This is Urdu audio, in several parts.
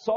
100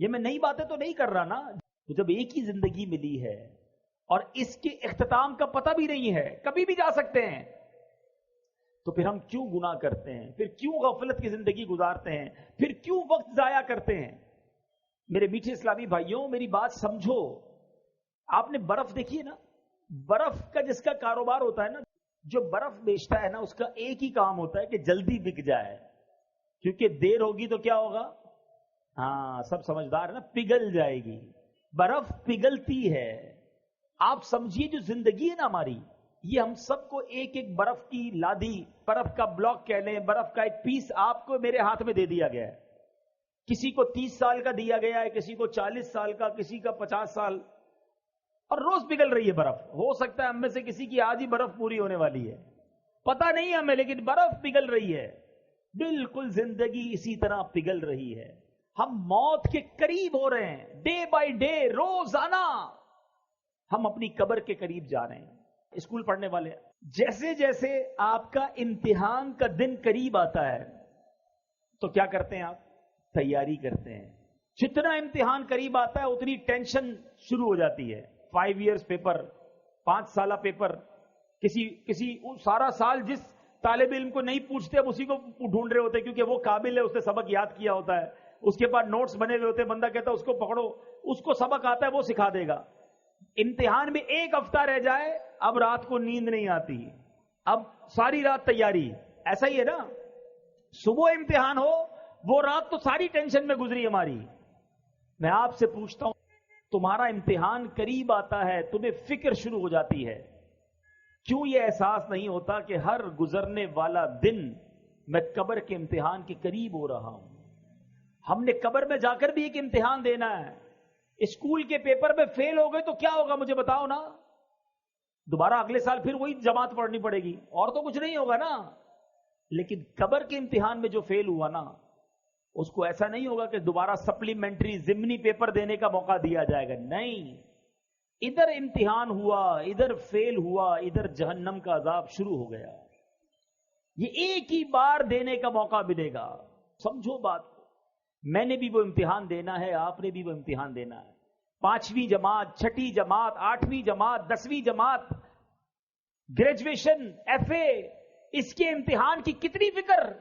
یہ میں نئی باتیں تو نہیں کر رہا نا. تو جب ایک ہی زندگی ملی ہے اور اس کے اختتام کا پتہ بھی نہیں ہے, کبھی بھی جا سکتے ہیں, تو پھر ہم کیوں گناہ کرتے ہیں, پھر کیوں غفلت کی زندگی گزارتے ہیں, پھر کیوں وقت ضائع کرتے ہیں؟ میرے میٹھے اسلامی بھائیوں, میری بات سمجھو. آپ نے برف دیکھی ہے نا, برف کا جس کا کاروبار ہوتا ہے نا, جو برف بیچتا ہے نا, اس کا ایک ہی کام ہوتا ہے کہ جلدی بک جائے, کیونکہ دیر ہوگی تو کیا ہوگا؟ ہاں, سب سمجھدار ہے نا, پگھل جائے گی. برف پگھلتی ہے. آپ سمجھیے جو زندگی ہے نا ہماری, یہ ہم سب کو ایک ایک برف کی لادی, برف کا بلاک کہہ لیں, برف کا ایک پیس آپ کو میرے ہاتھ میں دے دیا گیا ہے. کسی کو 30 سال کا دیا گیا ہے, کسی کو 40 سال کا, کسی کا 50 سال, اور روز پگھل رہی ہے برف. ہو سکتا ہے ہم میں سے کسی کی آج ہی برف پوری ہونے والی ہے, پتہ نہیں ہمیں, لیکن برف پگھل رہی ہے. بالکل زندگی اسی طرح پگھل رہی ہے. ہم موت کے قریب ہو رہے ہیں, ڈے بائی ڈے, روزانہ ہم اپنی قبر کے قریب جا رہے ہیں. اسکول پڑھنے والے, جیسے جیسے آپ کا امتحان کا دن قریب آتا ہے تو کیا کرتے ہیں آپ؟ تیاری کرتے ہیں. جتنا امتحان قریب آتا ہے اتنی ٹینشن شروع ہو جاتی ہے. 5 ایئرز پیپر, 5 سالہ پیپر, کسی سارا سال جس طالب علم کو نہیں پوچھتے اب اسی کو ڈھونڈ رہے ہوتے, کیونکہ وہ قابل ہے, اس نے سبق یاد کیا ہوتا ہے, اس کے پاس نوٹس بنے ہوئے ہوتے ہیں. بندہ کہتا ہے اس کو پکڑو, اس کو سبق آتا ہے, وہ سکھا دے گا. امتحان میں 1 ہفتہ رہ جائے, اب رات کو نیند نہیں آتی, اب ساری رات تیاری. ایسا ہی ہے نا, صبح امتحان ہو, وہ رات تو ساری ٹینشن میں گزری ہماری. میں آپ سے پوچھتا ہوں, تمہارا امتحان قریب آتا ہے, تمہیں فکر شروع ہو جاتی ہے, کیوں یہ احساس نہیں ہوتا کہ ہر گزرنے والا دن میں قبر کے امتحان کے قریب ہو رہا ہوں؟ ہم نے قبر میں جا کر بھی ایک امتحان دینا ہے. اسکول کے پیپر میں فیل ہو گئے تو کیا ہوگا مجھے بتاؤ نا, دوبارہ اگلے سال پھر وہی جماعت پڑھنی پڑے گی, اور تو کچھ نہیں ہوگا نا. لیکن قبر کے امتحان میں جو فیل ہوا نا, اس کو ایسا نہیں ہوگا کہ دوبارہ سپلیمنٹری ضمنی پیپر دینے کا موقع دیا جائے گا. نہیں, ادھر امتحان ہوا, ادھر فیل ہوا, ادھر جہنم کا عذاب شروع ہو گیا. یہ ایک ہی بار دینے کا موقع ملے گا. سمجھو بات کو, میں نے بھی وہ امتحان دینا ہے, آپ نے بھی وہ امتحان دینا ہے. 5ویں جماعت, 6ٹھی جماعت, 8ویں جماعت, 10ویں جماعت, گریجویشن, FA, اس کے امتحان کی کتنی فکر,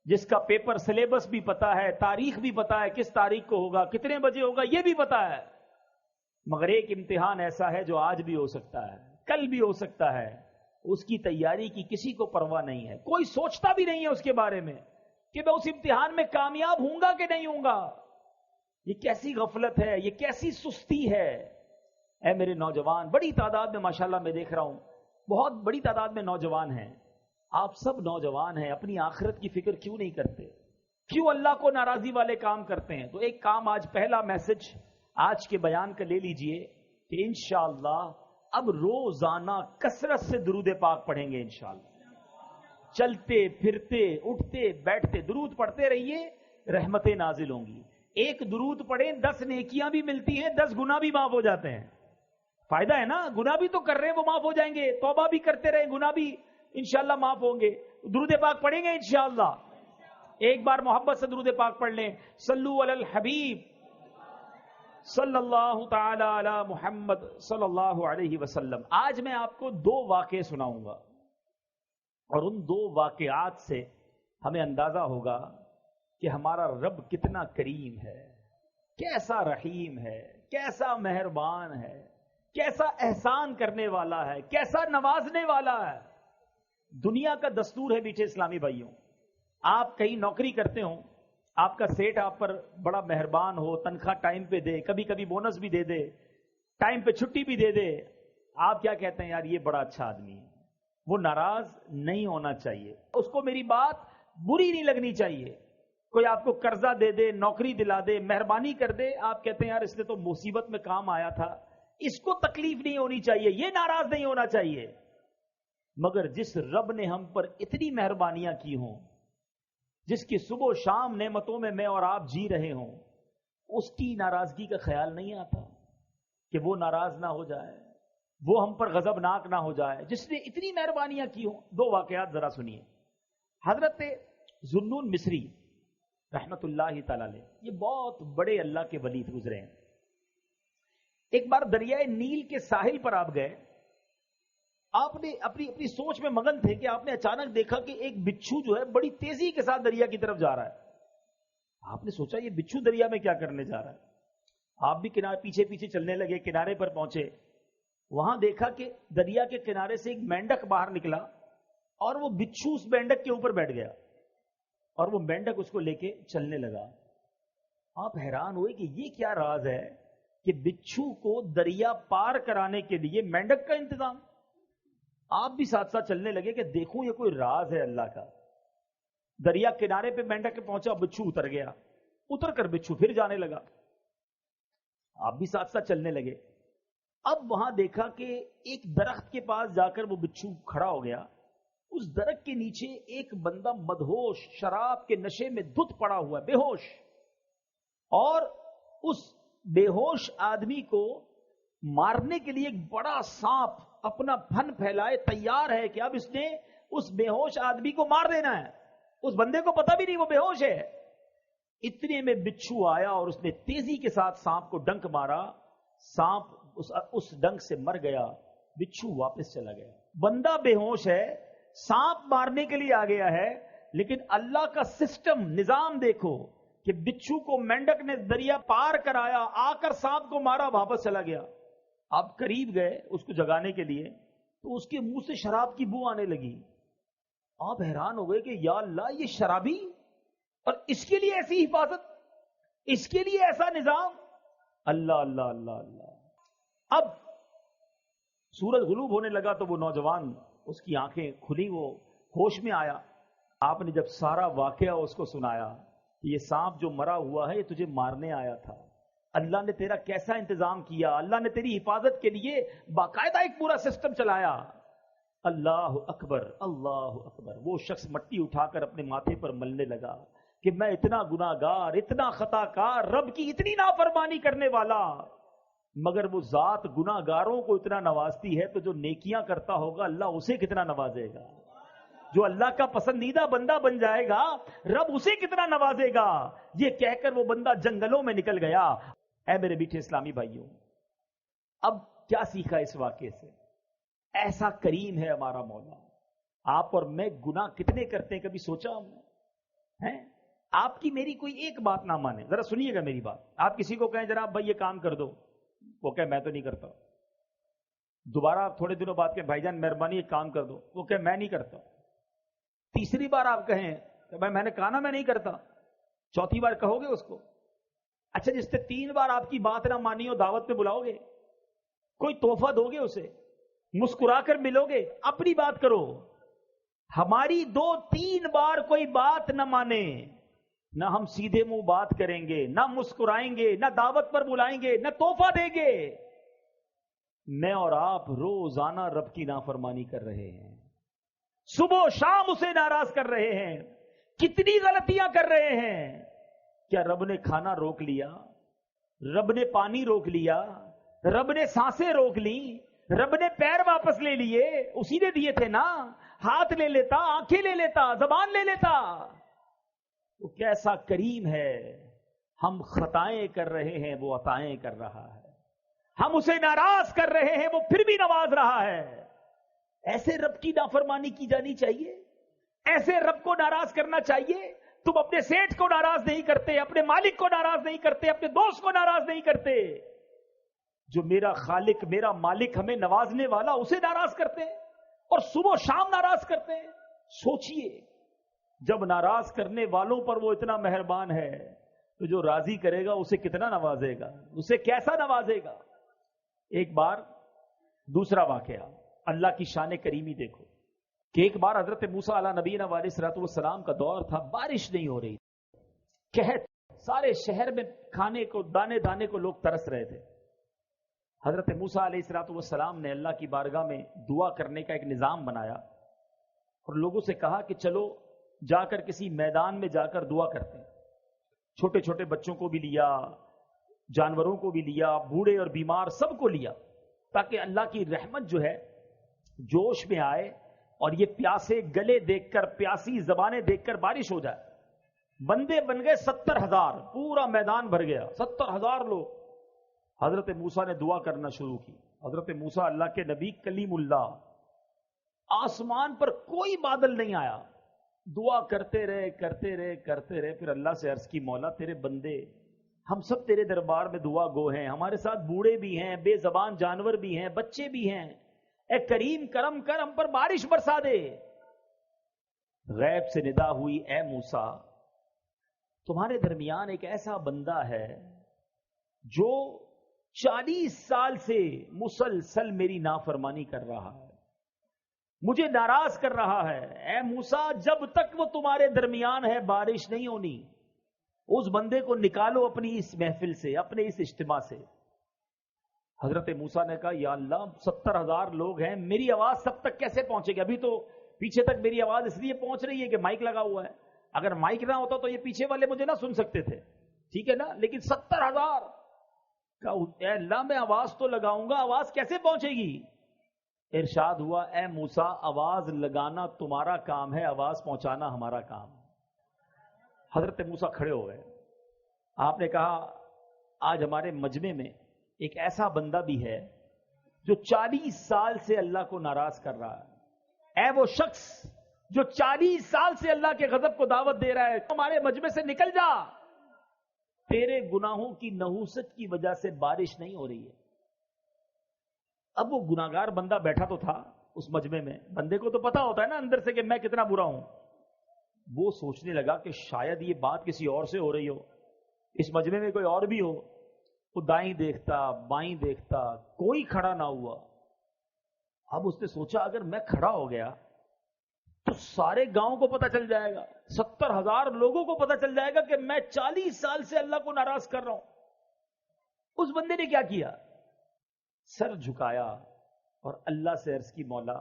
جس کا پیپر سلیبس بھی پتا ہے, تاریخ بھی پتا ہے, کس تاریخ کو ہوگا, کتنے بجے ہوگا, یہ بھی پتا ہے. مگر ایک امتحان ایسا ہے جو آج بھی ہو سکتا ہے, کل بھی ہو سکتا ہے, اس کی تیاری کی کسی کو پرواہ نہیں ہے. کوئی سوچتا بھی نہیں ہے اس کے بارے میں کہ میں اس امتحان میں کامیاب ہوں گا کہ نہیں ہوں گا. یہ کیسی غفلت ہے, یہ کیسی سستی ہے. اے میرے نوجوان, بڑی تعداد میں ماشاءاللہ میں دیکھ رہا ہوں, بہت بڑی تعداد میں نوجوان ہیں. آپ سب نوجوان ہیں, اپنی آخرت کی فکر کیوں نہیں کرتے؟ کیوں اللہ کو ناراضی والے کام کرتے ہیں؟ تو ایک کام, آج پہلا میسج آج کے بیان کا لے لیجئے کہ انشاءاللہ اب روزانہ کثرت سے درود پاک پڑھیں گے. انشاءاللہ چلتے پھرتے اٹھتے بیٹھتے درود پڑھتے رہیے, رحمتیں نازل ہوں گی. ایک درود پڑھیں 10 نیکیاں بھی ملتی ہیں, 10 گناہ بھی معاف ہو جاتے ہیں. فائدہ ہے نا, گناہ بھی تو کر رہے ہیں, وہ معاف ہو جائیں گے. توبہ بھی کرتے رہے, گناہ بھی انشاءاللہ معاف ہوں گے. درود پاک پڑھیں گے انشاءاللہ. ایک بار محبت سے درود پاک پڑھ لیں. صلو علی الحبیب صلی اللہ تعالی علی محمد صلی اللہ علیہ وسلم. آج میں آپ کو 2 واقعے سناؤں گا, اور ان 2 واقعات سے ہمیں اندازہ ہوگا کہ ہمارا رب کتنا کریم ہے, کیسا رحیم ہے, کیسا مہربان ہے, کیسا احسان کرنے والا ہے, کیسا نوازنے والا ہے. دنیا کا دستور ہے میٹھے اسلامی بھائیوں, آپ کہیں نوکری کرتے ہوں, آپ کا سیٹ آپ پر بڑا مہربان ہو, تنخواہ ٹائم پہ دے, کبھی کبھی بونس بھی دے دے, ٹائم پہ چھٹی بھی دے دے, آپ کیا کہتے ہیں, یار یہ بڑا اچھا آدمی ہے. وہ ناراض نہیں ہونا چاہیے, اس کو میری بات بری نہیں لگنی چاہیے. کوئی آپ کو قرضہ دے دے, نوکری دلا دے, مہربانی کر دے, آپ کہتے ہیں یار اس نے تو مصیبت میں کام آیا تھا, اس کو تکلیف نہیں ہونی چاہیے, یہ ناراض نہیں ہونا چاہیے. مگر جس رب نے ہم پر اتنی مہربانیاں کی ہوں, جس کی صبح و شام نعمتوں میں اور آپ جی رہے ہوں, اس کی ناراضگی کا خیال نہیں آتا کہ وہ ناراض نہ ہو جائے, وہ ہم پر غضبناک نہ ہو جائے, جس نے اتنی مہربانیاں کی ہوں. 2 واقعات ذرا سنیے. حضرت ذو النون مصری رحمت اللہ تعالی علیہ، یہ بہت بڑے اللہ کے ولی گزرے ہیں. ایک بار دریائے نیل کے ساحل پر آپ گئے، آپ نے اپنی سوچ میں مگن تھے کہ آپ نے اچانک دیکھا کہ ایک بچھو جو ہے بڑی تیزی کے ساتھ دریا کی طرف جا رہا ہے. آپ نے سوچا یہ بچھو دریا میں کیا کرنے جا رہا ہے. آپ بھی پیچھے پیچھے چلنے لگے، کنارے پر پہنچے. وہاں دیکھا کہ دریا کے کنارے سے ایک مینڈک باہر نکلا اور وہ بچھو اس مینڈک کے اوپر بیٹھ گیا اور وہ مینڈک اس کو لے کے چلنے لگا. آپ حیران ہوئے کہ یہ کیا راز ہے کہ بچھو کو دریا پار کرانے کے لیے مینڈک کا انتظام. آپ بھی ساتھ ساتھ چلنے لگے کہ دیکھوں یہ کوئی راز ہے اللہ کا. دریا کنارے پہ مینڈک کے پہنچا، بچھو اتر گیا، اتر کر بچھو پھر جانے لگا. آپ بھی ساتھ ساتھ چلنے لگے. اب وہاں دیکھا کہ ایک درخت کے پاس جا کر وہ بچھو کھڑا ہو گیا. اس درخت کے نیچے ایک بندہ مدہوش شراب کے نشے میں دھت پڑا ہوا، بے ہوش. اور اس بے ہوش آدمی کو مارنے کے لیے ایک بڑا سانپ اپنا پھن پھیلائے تیار ہے کہ اب اس نے اس بے ہوش آدمی کو مار دینا ہے. اس بندے کو پتہ بھی نہیں وہ بے ہوش ہے. اتنے میں بچھو آیا اور اس نے تیزی کے ساتھ سانپ کو ڈنک مارا. سانپ اس ڈنک سے مر گیا، بچھو واپس چلا گیا. بندہ بے ہوش ہے، سانپ مارنے کے لیے آ گیا ہے، لیکن اللہ کا سسٹم نظام دیکھو کہ بچھو کو مینڈک نے دریا پار کرایا، آ کر سانپ کو مارا، واپس چلا گیا. آپ قریب گئے اس کو جگانے کے لیے تو اس کے منہ سے شراب کی بو آنے لگی. آپ حیران ہو گئے کہ یا اللہ یہ شرابی، اور اس کے لیے ایسی حفاظت، اس کے لیے ایسا نظام. اللہ اللہ اللہ اللہ. اب سورج غروب ہونے لگا تو وہ نوجوان، اس کی آنکھیں کھلی، وہ ہوش میں آیا. آپ نے جب سارا واقعہ اس کو سنایا کہ یہ سانپ جو مرا ہوا ہے یہ تجھے مارنے آیا تھا، اللہ نے تیرا کیسا انتظام کیا، اللہ نے تیری حفاظت کے لیے باقاعدہ ایک پورا سسٹم چلایا. اللہ اکبر اللہ اکبر. وہ شخص مٹی اٹھا کر اپنے ماتھے پر ملنے لگا کہ میں اتنا گناہگار، اتنا خطا کار، رب کی اتنی نافرمانی کرنے والا، مگر وہ ذات گناہگاروں کو اتنا نوازتی ہے تو جو نیکیاں کرتا ہوگا اللہ اسے کتنا نوازے گا. جو اللہ کا پسندیدہ بندہ بن جائے گا رب اسے کتنا نوازے گا. یہ کہہ کر وہ بندہ جنگلوں میں نکل گیا. اے میرے میٹھے اسلامی بھائیوں، اب کیا سیکھا اس واقعے سے؟ ایسا کریم ہے ہمارا مولا. آپ اور میں گناہ کتنے کرتے ہیں، کبھی سوچا ہم نے؟ آپ کی میری کوئی ایک بات نہ مانے، ذرا سنیے گا میری بات. آپ کسی کو کہیں جناب بھائی یہ کام کر دو، وہ کہے میں تو نہیں کرتا. دوبارہ تھوڑے دنوں بعد کہ بھائی جان مہربانی ایک کام کر دو، وہ کہے میں نہیں کرتا. تیسری بار آپ کہیں کہ بھائی میں نے کہا نا میں نہیں کرتا، چوتھی بار کہو گے اس کو؟ اچھا جس سے 3 بار آپ کی بات نہ مانی ہو دعوت پہ بلاؤ گے؟ کوئی تحفہ دو گے اسے؟ مسکرا کر ملو گے؟ اپنی بات کرو. ہماری 2-3 بار کوئی بات نہ مانے، نہ ہم سیدھے منہ بات کریں گے، نہ مسکرائیں گے، نہ دعوت پر بلائیں گے، نہ تحفہ دیں گے. میں اور آپ روزانہ رب کی نافرمانی کر رہے ہیں، صبح و شام اسے ناراض کر رہے ہیں. کتنی غلطیاں کر رہے ہیں. کیا رب نے کھانا روک لیا؟ رب نے پانی روک لیا؟ رب نے سانسیں روک لی؟ رب نے پیر واپس لے لیے؟ اسی نے دیے تھے نا. ہاتھ لے لیتا، آنکھیں لے لیتا، زبان لے لیتا. وہ کیسا کریم ہے. ہم خطائیں کر رہے ہیں، وہ عطائیں کر رہا ہے. ہم اسے ناراض کر رہے ہیں، وہ پھر بھی نواز رہا ہے. ایسے رب کی نافرمانی کی جانی چاہیے؟ ایسے رب کو ناراض کرنا چاہیے؟ تم اپنے سیٹھ کو ناراض نہیں کرتے، اپنے مالک کو ناراض نہیں کرتے، اپنے دوست کو ناراض نہیں کرتے. جو میرا خالق، میرا مالک ہمیں نوازنے والا، اسے ناراض کرتے ہیں اور صبح و شام ناراض کرتے ہیں. سوچئے جب ناراض کرنے والوں پر وہ اتنا مہربان ہے تو جو راضی کرے گا اسے کتنا نوازے گا، اسے کیسا نوازے گا. ایک بار دوسرا واقعہ، اللہ کی شان کریمی دیکھو کہ ایک بار حضرت موسیٰ علیہ نبینا علیہ الصلوۃ والسلام کا دور تھا. بارش نہیں ہو رہی، قحط، سارے شہر میں کھانے کو، دانے دانے کو لوگ ترس رہے تھے. حضرت موسیٰ علیہ الصلوۃ والسلام نے اللہ کی بارگاہ میں دعا کرنے کا ایک نظام بنایا اور لوگوں سے کہا کہ چلو جا کر کسی میدان میں جا کر دعا کرتے ہیں. چھوٹے چھوٹے بچوں کو بھی لیا، جانوروں کو بھی لیا، بوڑھے اور بیمار سب کو لیا، تاکہ اللہ کی رحمت جو ہے جوش میں آئے اور یہ پیاسے گلے دیکھ کر، پیاسی زبانیں دیکھ کر بارش ہو جائے. بندے بن گئے 70,000، پورا میدان بھر گیا، 70,000 لوگ۔ حضرت موسیٰ نے دعا کرنا شروع کی۔ حضرت موسیٰ اللہ کے نبی کلیم اللہ، آسمان پر کوئی بادل نہیں آیا، دعا کرتے رہے کرتے رہے کرتے رہے۔ پھر اللہ سے عرض کی، مولا تیرے بندے ہم سب تیرے دربار میں دعا گو ہیں، ہمارے ساتھ بوڑھے بھی ہیں، بے زبان جانور بھی ہیں، بچے بھی ہیں، اے کریم کرم کر، ہم پر بارش برسا دے۔ غیب سے ندا ہوئی، اے موسیٰ تمہارے درمیان ایک ایسا بندہ ہے جو 40 سال سے مسلسل میری نافرمانی کر رہا ہے، مجھے ناراض کر رہا ہے۔ اے موسیٰ جب تک وہ تمہارے درمیان ہے بارش نہیں ہونی، اس بندے کو نکالو اپنی اس محفل سے، اپنے اس اجتماع سے۔ حضرت موسیٰ نے کہا، یا اللہ 70,000 لوگ ہیں، میری آواز سب تک کیسے پہنچے گی؟ ابھی تو پیچھے تک میری آواز اس لیے پہنچ رہی ہے کہ مائک لگا ہوا ہے، اگر مائک نہ ہوتا تو یہ پیچھے والے مجھے نہ سن سکتے تھے، ٹھیک ہے نا؟ لیکن 70,000 کا، اے اللہ میں آواز تو لگاؤں گا، آواز کیسے پہنچے گی؟ ارشاد ہوا، اے موسیٰ آواز لگانا تمہارا کام ہے، آواز پہنچانا ہمارا کام ہے۔ حضرت موسیٰ کھڑے ہو گئے۔ آپ نے کہا، آج ہمارے مجمع میں ایک ایسا بندہ بھی ہے جو 40 سال سے اللہ کو ناراض کر رہا ہے۔ اے وہ شخص جو 40 سال سے اللہ کے غضب کو دعوت دے رہا ہے، ہمارے مجمع سے نکل جا، تیرے گناہوں کی نحوست کی وجہ سے بارش نہیں ہو رہی ہے۔ اب وہ گناہگار بندہ بیٹھا تو تھا اس مجمع میں، بندے کو تو پتا ہوتا ہے نا اندر سے کہ میں کتنا برا ہوں۔ وہ سوچنے لگا کہ شاید یہ بات کسی اور سے ہو رہی ہو، اس مجمع میں کوئی اور بھی ہو۔ وہ دائیں دیکھتا بائیں دیکھتا، کوئی کھڑا نہ ہوا۔ اب اس نے سوچا اگر میں کھڑا ہو گیا تو سارے گاؤں کو پتا چل جائے گا، 70,000 لوگوں کو پتا چل جائے گا کہ میں 40 سال سے اللہ کو ناراض کر رہا ہوں۔ اس بندے نے کیا کیا؟ سر جھکایا اور اللہ سے عرض کی، مولا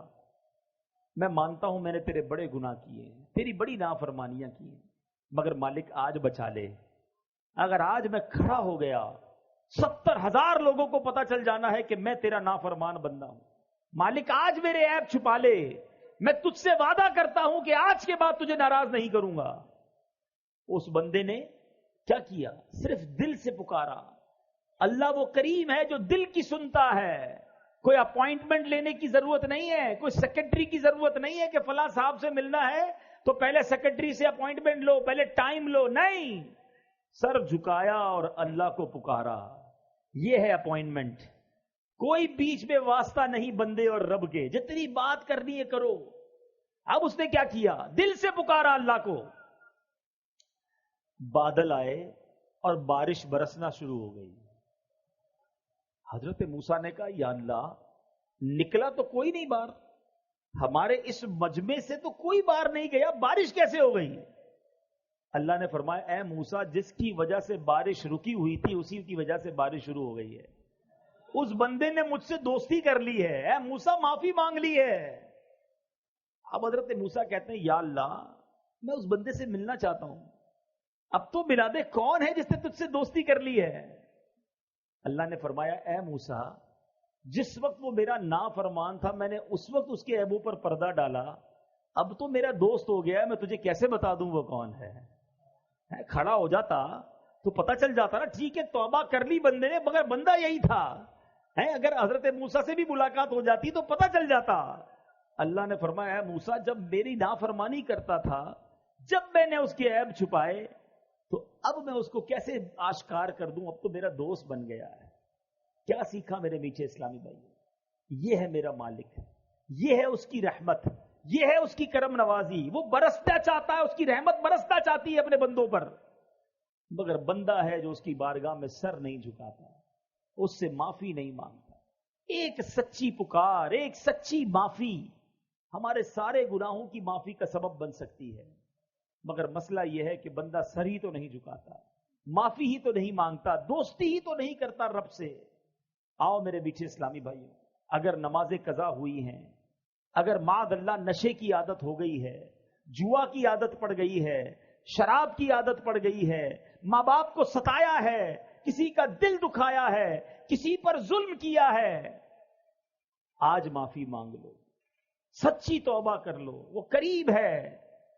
میں مانتا ہوں میں نے تیرے بڑے گناہ کیے ہیں، تیری بڑی نافرمانیاں کی ہیں، مگر مالک آج بچا لے۔ اگر آج میں کھڑا ہو گیا 70,000 لوگوں کو پتا چل جانا ہے کہ میں تیرا نافرمان بندہ ہوں، مالک آج میرے عیب چھپا لے، میں تجھ سے وعدہ کرتا ہوں کہ آج کے بعد تجھے ناراض نہیں کروں گا۔ اس بندے نے کیا کیا؟ صرف دل سے پکارا۔ اللہ وہ کریم ہے جو دل کی سنتا ہے، کوئی اپوائنٹمنٹ لینے کی ضرورت نہیں ہے، کوئی سیکرٹری کی ضرورت نہیں ہے کہ فلاں صاحب سے ملنا ہے تو پہلے سیکرٹری سے اپوائنٹمنٹ لو، پہلے ٹائم لو، نہیں، سر جھکایا اور اللہ کو پکارا، یہ ہے اپوائنٹمنٹ۔ کوئی بیچ میں واسطہ نہیں بندے اور رب کے، جتنی بات کرنی ہے کرو۔ اب اس نے کیا کیا؟ دل سے پکارا اللہ کو، بادل آئے اور بارش برسنا شروع ہو گئی۔ حضرت موسیٰ نے کہا، یا اللہ نکلا تو کوئی نہیں باہر، ہمارے اس مجمع سے تو کوئی باہر نہیں گیا، بارش کیسے ہو گئی؟ اللہ نے فرمایا، اے موسیٰ جس کی وجہ سے بارش رکی ہوئی تھی اسی کی وجہ سے بارش شروع ہو گئی ہے۔ اس بندے نے مجھ سے دوستی کر لی ہے، اے موسیٰ معافی مانگ لی ہے۔ اب حضرت موسیٰ کہتے ہیں، یا اللہ میں اس بندے سے ملنا چاہتا ہوں، اب تو ملا دے، کون ہے جس نے تجھ سے دوستی کر لی ہے؟ اللہ نے فرمایا، اے موسیٰ جس وقت وہ میرا نافرمان تھا میں نے اس وقت اس کے عیبوں پر پردہ ڈالا، اب تو میرا دوست ہو گیا ہے، میں تجھے کیسے بتا دوں وہ کون ہے؟ کھڑا ہو جاتا تو پتا چل جاتا نا، ٹھیک ہے توبہ کر لی بندے نے، مگر بندہ یہی تھا۔ اگر حضرت موسیٰ سے بھی ملاقات ہو جاتی تو پتا چل جاتا۔ اللہ نے فرمایا، اے موسیٰ جب میری نافرمانی کرتا تھا، جب میں نے اس کے عیب چھپائے تو اب میں اس کو کیسے آشکار کر دوں؟ اب تو میرا دوست بن گیا ہے۔ کیا سیکھا میرے میٹھے اسلامی بھائی؟ یہ ہے میرا مالک، یہ ہے اس کی رحمت، یہ ہے اس کی کرم نوازی۔ وہ برستا چاہتا ہے، اس کی رحمت برستا چاہتی ہے اپنے بندوں پر، مگر بندہ ہے جو اس کی بارگاہ میں سر نہیں جھکاتا، اس سے معافی نہیں مانگتا۔ ایک سچی پکار، ایک سچی معافی ہمارے سارے گناہوں کی معافی کا سبب بن سکتی ہے، مگر مسئلہ یہ ہے کہ بندہ سر ہی تو نہیں جھکاتا، معافی ہی تو نہیں مانگتا، دوستی ہی تو نہیں کرتا رب سے۔ آؤ میرے میٹھے اسلامی بھائیوں، اگر نمازیں قضا ہوئی ہیں، اگر معاذ اللہ نشے کی عادت ہو گئی ہے، جوا کی عادت پڑ گئی ہے، شراب کی عادت پڑ گئی ہے، ماں باپ کو ستایا ہے، کسی کا دل دکھایا ہے، کسی پر ظلم کیا ہے، آج معافی مانگ لو، سچی توبہ کر لو، وہ قریب ہے،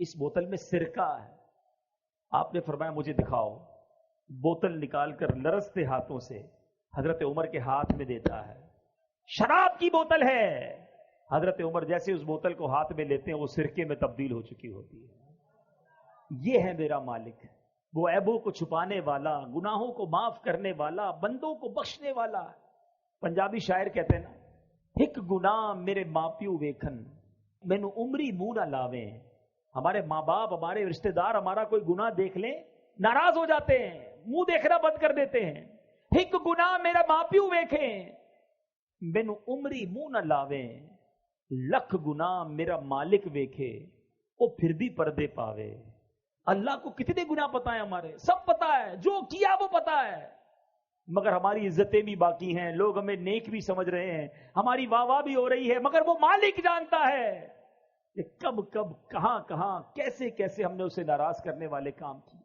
اس بوتل میں سرکہ ہے. آپ نے فرمایا مجھے دکھاؤ. بوتل نکال کر لرزتے ہاتھوں سے حضرت عمر کے ہاتھ میں دیتا ہے. شراب کی بوتل ہے. حضرت عمر جیسے اس بوتل کو ہاتھ میں لیتے ہیں وہ سرکے میں تبدیل ہو چکی ہوتی ہے. یہ ہے میرا مالک، وہ عیبوں کو چھپانے والا، گناہوں کو معاف کرنے والا، بندوں کو بخشنے والا. پنجابی شاعر کہتے ہیں نا، ایک گناہ میرے ماں پیو ویکھن مینو عمری منہ نہ لاویں. ہمارے ماں باپ، ہمارے رشتہ دار ہمارا کوئی گناہ دیکھ لیں ناراض ہو جاتے ہیں، منہ دیکھنا بند کر دیتے ہیں. ایک گناہ میرا ماں پیو ویکھیں مینو عمری منہ نہ لاویں. لکھ گناہ میرا مالک ویکھے وہ پھر بھی پردے پاوے. اللہ کو کتنے گناہ پتا ہے، ہمارے سب پتا ہے، جو کیا وہ پتا ہے، مگر ہماری عزتیں بھی باقی ہیں، لوگ ہمیں نیک بھی سمجھ رہے ہیں، ہماری واہ واہ بھی ہو رہی ہے، مگر وہ مالک جانتا ہے کہ کب کب کہاں کہاں کیسے کیسے ہم نے اسے ناراض کرنے والے کام کیے.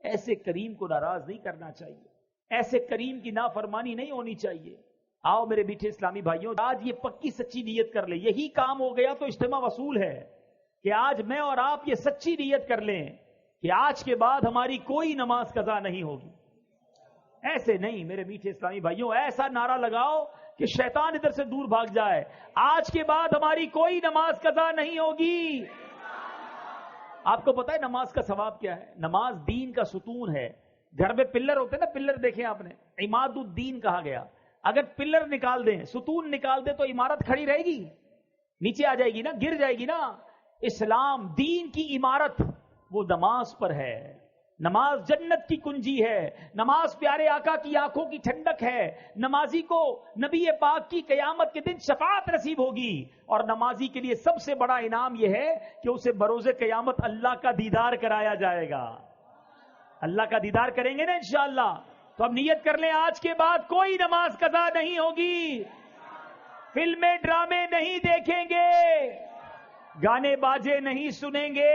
ایسے کریم کو ناراض نہیں کرنا چاہیے، ایسے کریم کی نافرمانی نہیں ہونی چاہیے. آؤ میرے میٹھے اسلامی بھائیوں، آج یہ پکی سچی نیت کر لیں. یہی کام ہو گیا تو اجتماع وصول ہے کہ آج میں اور آپ یہ سچی نیت کر لیں کہ آج کے بعد ہماری کوئی نماز قضا نہیں ہوگی. ایسے نہیں میرے میٹھے اسلامی بھائیوں، ایسا نعرہ لگاؤ کہ شیطان ادھر سے دور بھاگ جائے. آج کے بعد ہماری کوئی نماز قضا نہیں ہوگی. آپ کو پتا ہے نماز کا ثواب کیا ہے؟ نماز دین کا ستون ہے. گھر میں پلر ہوتے ہیں نا، پلر دیکھیں آپ نے، عماد الدین کہا گیا. اگر پلر نکال دیں، ستون نکال دیں تو عمارت کھڑی رہے گی؟ نیچے آ جائے گی نا، گر جائے گی نا. اسلام دین کی عمارت وہ نماز پر ہے. نماز جنت کی کنجی ہے. نماز پیارے آقا کی آنکھوں کی ٹھنڈک ہے. نمازی کو نبی پاک کی قیامت کے دن شفاعت نصیب ہوگی. اور نمازی کے لیے سب سے بڑا انعام یہ ہے کہ اسے بروز قیامت اللہ کا دیدار کرایا جائے گا. اللہ کا دیدار کریں گے نا انشاءاللہ. تو اب نیت کر لیں، آج کے بعد کوئی نماز قضا نہیں ہوگی. فلمیں ڈرامے نہیں دیکھیں گے، گانے باجے نہیں سنیں گے،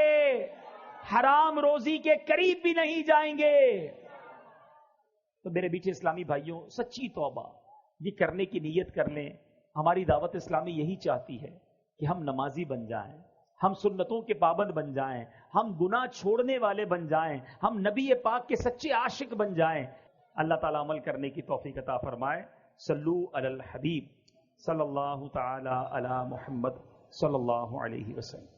حرام روزی کے قریب بھی نہیں جائیں گے. تو میرے بیچے اسلامی بھائیوں، سچی توبہ یہ کرنے کی نیت کر لیں. ہماری دعوت اسلامی یہی چاہتی ہے کہ ہم نمازی بن جائیں، ہم سنتوں کے پابند بن جائیں، ہم گناہ چھوڑنے والے بن جائیں، ہم نبی پاک کے سچے عاشق بن جائیں. اللہ تعالیٰ عمل کرنے کی توفیق عطا فرمائے. صلو علی الحبیب صلی اللہ تعالی علی محمد صلی اللہ علیہ وسلم.